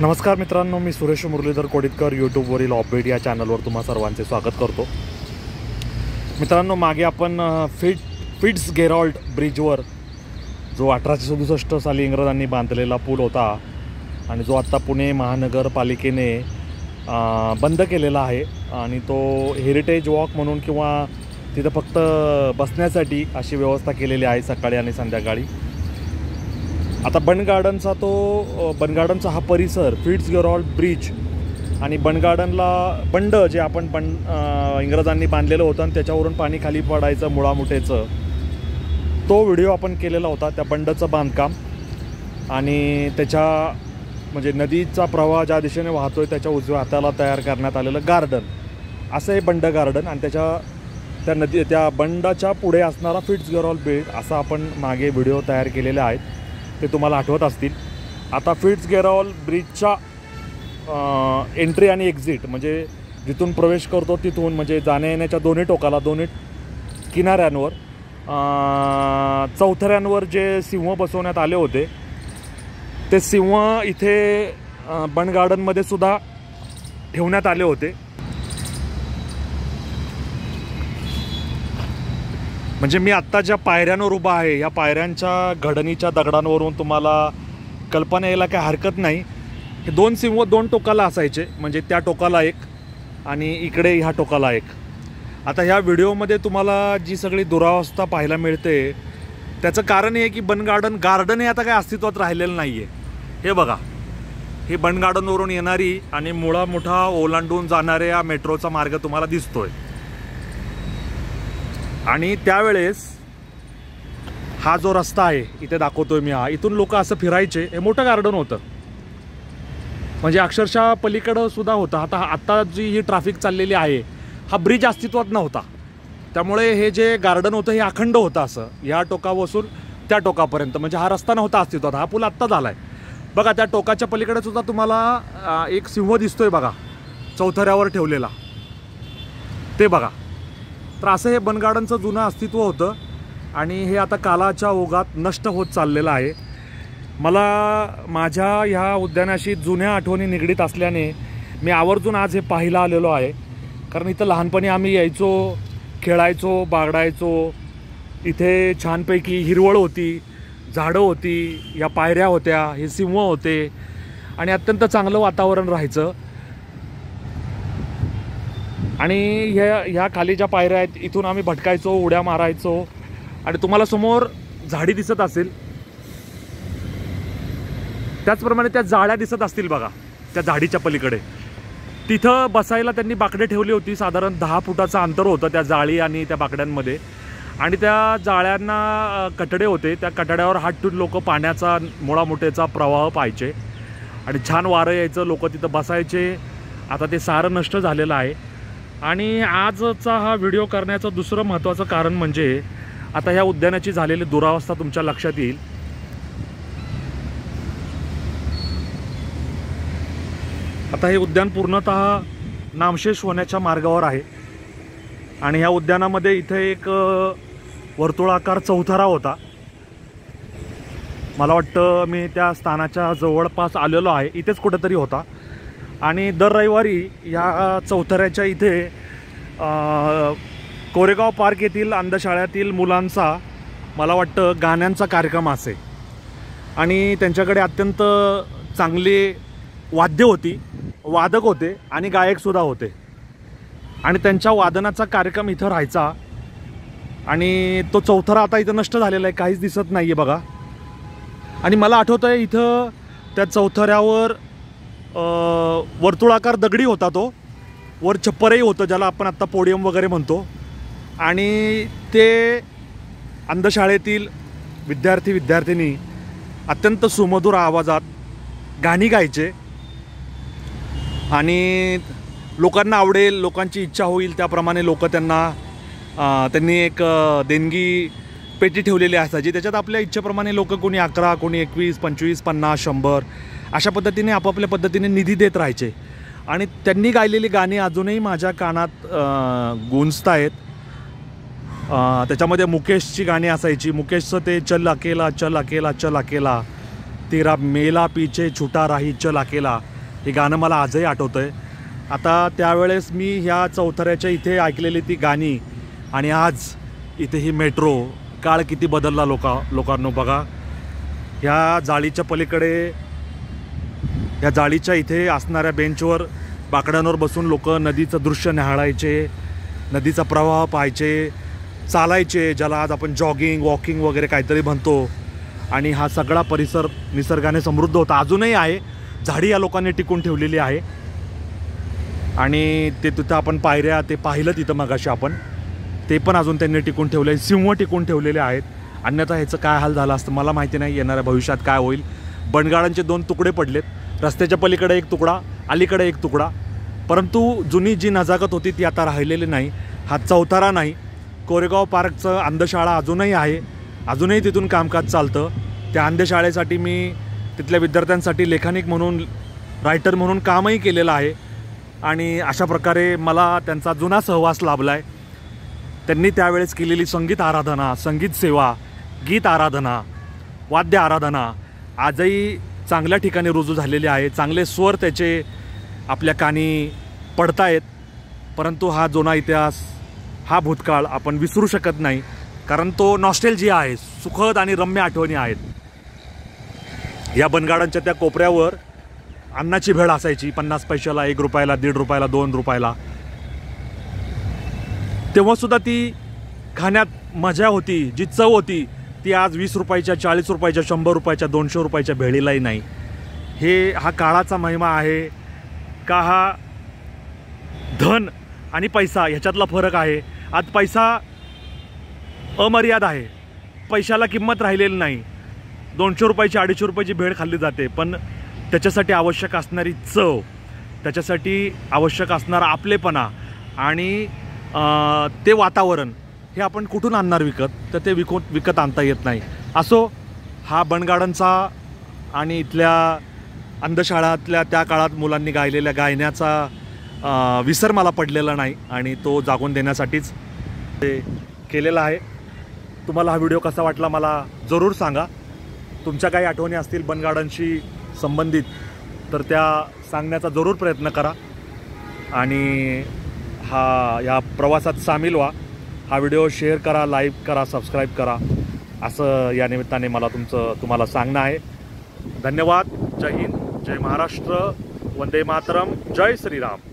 नमस्कार मित्रांनो, मी सुरेश मुरलीधर कोडितकर यूट्यूबवरील ऑपबीट या चॅनलवर तुम्हा सर्वांचे स्वागत करतो. मित्रांनो, मागे आपण फिट्झगेराल्ड ब्रिजवर जो 1867 साली इंग्रजांनी बांधलेला पूल होता आणि जो आत्ता पुणे महानगरपालिकेने बंद केलेला आहे आणि तो हेरिटेज वॉक म्हणून किंवा तिथं फक्त बसण्यासाठी अशी व्यवस्था केलेली आहे सकाळी आणि संध्याकाळी. आता बन गार्डनचा हा परिसर फिट्झगेराल्ड ब्रिज आणि बंड जे आपण इंग्रजांनी बांधलेलं होतं आणि त्याच्यावरून पाणी खाली पडायचं मुळामुठेचं, तो व्हिडिओ आपण केलेला होता. त्या बंडचं बांधकाम आणि त्याच्या म्हणजे नदीचा प्रवाह ज्या दिशेने वाहतोय त्याच्या उजव्या हाताला तयार करण्यात आलेलं गार्डन, असं हे बंड गार्डन आणि त्या बंडाच्या पुढे असणारा फिट्झगेराल्ड ब्रिज असा आपण मागे व्हिडिओ तयार केलेले आहेत, ते तुम्हाला आठवत असतील. आता फिट्झगेराल्ड ब्रिजच्या एंट्री आणि एक्झिट म्हणजे जिथून प्रवेश करतो तिथून म्हणजे जाण्या येण्याच्या दोन्ही टोकाला, दोन्ही किनाऱ्यांवर चौथऱ्यांवर जे सिंह बसवण्यात आले होते ते सिंह इथे बन गार्डनमध्ये सुद्धा ठेवण्यात आले होते. म्हणजे मी आत्ता ज्या पायऱ्यांवर उभा आहे या पायऱ्यांच्या घडणीच्या दगडांवरून तुम्हाला कल्पना यायला काही हरकत नाही. हे दोन सिंह दोन टोकाला असायचे, म्हणजे त्या टोकाला एक आणि इकडे ह्या टोकाला एक. आता ह्या व्हिडिओमध्ये तुम्हाला जी सगळी दुरावस्था पाहायला मिळते त्याचं कारण हे की बन गार्डन हे आता काही अस्तित्वात राहिलेलं नाही आहे. हे बघा, हे बन गार्डनवरून येणारी आणि मुळा मोठा ओलांडून जाणाऱ्या मेट्रोचा मार्ग तुम्हाला दिसतोय. आणि त्यावेळेस हा जो रस्ता आहे इथे दाखवतोय मी, इथून लोक असं फिरायचे. हे मोठं गार्डन होतं, म्हणजे अक्षरशः पलीकडं सुद्धा होतं. आता जी ही ट्रॅफिक चाललेली आहे, हा ब्रिज अस्तित्वात नव्हता, त्यामुळे हे जे गार्डन होतं हे अखंड होतं असं या टोकापासून त्या टोकापर्यंत. म्हणजे हा रस्ता नव्हता अस्तित्वात, हा पूल आत्ता झाला आहे. बघा, त्या टोकाच्या पलीकडे सुद्धा तुम्हाला एक सिंह दिसतोय बघा, चौथऱ्यावर ठेवलेला, ते बघा. तर असं हे बन गार्डनचं जुनं अस्तित्व होतं आणि हे आता कालाच्या ओघात नष्ट होत चाललेलं आहे. मला माझ्या ह्या उद्यानाशी जुन्या आठवणी निगडीत असल्याने मी आवर्जून आज हे पाहायला आलेलो आहे. कारण इथं लहानपणी आम्ही यायचो, खेळायचो, बागडायचो. इथे छानपैकी हिरवळ होती, झाडं होती, या पायऱ्या होत्या, हे सिंह होते आणि अत्यंत चांगलं वातावरण राहायचं. आणि ह्या खाली ज्या पायऱ्या आहेत इथून आम्ही भटकायचो, उड्या मारायचो. आणि तुम्हाला समोर झाडी दिसत असेल, त्याचप्रमाणे त्या जाळ्या दिसत असतील बघा, त्या झाडीच्या पलीकडे तिथं बसायला त्यांनी बाकडे ठेवली होती. साधारण 10 फुटाचं अंतर होतं त्या जाळी आणि त्या बाकड्यांमध्ये. आणि त्या जाळ्यांना कटडे होते, त्या कटड्यावर हात ठेवून लोक पाण्याचा मुळामुठेचा प्रवाह पाहायचे आणि छान वारं यायचं, लोक तिथं बसायचे. आता ते सारं नष्ट झालेलं आहे. आणि आजचा हा व्हिडिओ करण्याचं दुसरं महत्त्वाचं कारण म्हणजे आता ह्या उद्यानाची झालेली दुरावस्था तुमच्या लक्षात येईल. आता हे उद्यान पूर्णतः नामशेष होण्याच्या मार्गावर आहे आणि ह्या उद्यानामध्ये इथे एक वर्तुळाकार चौथरा होता. मला वाटतं मी त्या स्थानाच्या जवळपास आलेलो आहे, इथेच कुठेतरी होता. आणि दर रविवारी या चौथऱ्याच्या इथे कोरेगाव पार्क येथील अंधशाळेतील मुलांचा मला वाटतं गाण्यांचा कार्यक्रम असे आणि त्यांच्याकडे अत्यंत चांगली वाद्य होती, वादक होते आणि गायकसुद्धा होते आणि त्यांच्या वादनाचा कार्यक्रम इथं राहायचा. आणि तो चौथरा आता इथं नष्ट झालेला आहे, काहीच दिसत नाही आहे बघा. आणि मला आठवतं आहे इथं त्या चौथऱ्यावर वर्तुळाकार दगडी होता, तो वर छप्परही होतं ज्याला आपण आत्ता पोडियम वगैरे म्हणतो. आणि ते अंधशाळेतील विद्यार्थी अत्यंत सुमधुर आवाजात गाणी गायचे आणि लोकांना आवडेल, लोकांची इच्छा होईल त्याप्रमाणे लोक त्यांनी एक देणगी पेटी ठेवलेली असायची. त्याच्यात आपल्या इच्छेप्रमाणे लोक कोणी 11, कोणी 21, 25, 50, 100 अशा पद्धतीने आपापल्या पद्धतीने निधी देत राहायचे. आणि त्यांनी गायलेली गाणी अजूनही माझ्या कानात गुंजत आहेत. त्याच्यामध्ये मुकेशची गाणी असायची. मुकेशचं ते चल अकेला चल अकेला चल अकेला, तेरा मेला पीछे छुटा राही चल अकेला, हे गाणं मला आजही आठवतं आहे. आता त्यावेळेस मी ह्या चौथऱ्याच्या इथे ऐकलेली ती गाणी आणि आज इथे ही मेट्रो. काळ किती बदलला लोकांनो बघा. ह्या जाळीच्या पलीकडे, ह्या जाळीच्या इथे असणाऱ्या बेंचवर बाकड्यांवर बसून लोक नदीचं दृश्य न्याहाळायचे, नदीचा प्रवाह पाहायचे, चालायचे, ज्याला आज आपण जॉगिंग वॉकिंग वगैरे काहीतरी म्हणतो. आणि हा सगळा परिसर निसर्गाने समृद्ध होता, अजूनही आहे. झाडी या लोकांनी टिकून ठेवलेली आहे. आणि ते तिथं आपण पायऱ्या ते पाहिलं तिथं मगाशी आपण, ते पण अजून त्यांनी टिकून ठेवले. सिंह टिकून ठेवलेले आहेत. अन्यथा ह्याचं काय हाल झालं असतं मला माहिती नाही. येणाऱ्या भविष्यात काय होईल. बनगाडांचे 2 तुकडे पडलेत, रस्त्याच्या पलीकडे एक तुकडा, अलीकडे एक तुकडा. परंतु जुनी जी नजाकत होती ती आता राहिलेली नाही. हा चौतारा नाही. कोरेगाव पार्कचं अंधशाळा अजूनही आहे, अजूनही तिथून कामकाज चालतं. त्या अंधशाळेसाठी मी तिथल्या विद्यार्थ्यांसाठी लेखनिक म्हणून, रायटर म्हणून कामही केलेलं आहे. आणि अशा प्रकारे मला त्यांचा जुना सहवास लाभला आहे. त्यांनी त्यावेळेस केलेली संगीत आराधना, संगीत सेवा, गीत आराधना, वाद्य आराधना आजही चांगल्या ठिकाणी रुजू झालेले आहे. चांगले स्वर त्याचे आपल्या कानी पडतायत. परंतु हा जुना इतिहास, हा भूतकाळ आपण विसरू शकत नाही, कारण तो नॉस्टॅल्जिया आहे. सुखद आणि रम्य आठवणी आहेत. या बनगाडांच्या त्या कोपऱ्यावर अन्नाची भेळ असायची 50 पैशाला, 1 रुपयाला, 1.5 रुपयाला, 2 रुपयाला. तेव्हासुद्धा ती खाण्यात मजा होती, जी चव होती ती आज 20 रुपयाच्या, 40 रुपयाच्या, 100 रुपयाच्या, 200 रुपयाच्या भेळीलाही नाही. हा काळाचा महिमा आहे का हा धन आणि पैसा ह्याच्यातला फरक आहे. आज पैसा अमर्याद आहे, पैशाला किंमत राहिलेली नाही. 200 रुपयाची, 250 रुपयाची भेळ खाल्ली जाते, पण त्याच्यासाठी आवश्यक असणारी चव, त्याच्यासाठी आवश्यक असणारा आपलेपणा आणि ते वातावरण हे आपण कुठून आणणार विकत? तर ते विकत आणता येत नाही. असो, हा बनगार्डनचा आणि इथल्या अंधशाळातल्या त्या काळात मुलांनी गायलेल्या गायनाचा विसर मला पडलेला नाही आणि तो जागून देण्यासाठीच ते केलेला आहे. तुम्हाला हा व्हिडिओ कसा वाटला मला जरूर सांगा. तुमच्या काही आठवणी असतील बनगार्डनशी संबंधित तर त्या सांगण्याचा जरूर प्रयत्न करा आणि या प्रवासात सामील व्हा. हा व्हिडिओ शेअर करा, लाईक करा, सबस्क्राईब करा, असं या निमित्ताने मला तुम्हाला सांगणं आहे. धन्यवाद. जय हिंद, जय महाराष्ट्र, वंदे मातरम, जय श्रीराम.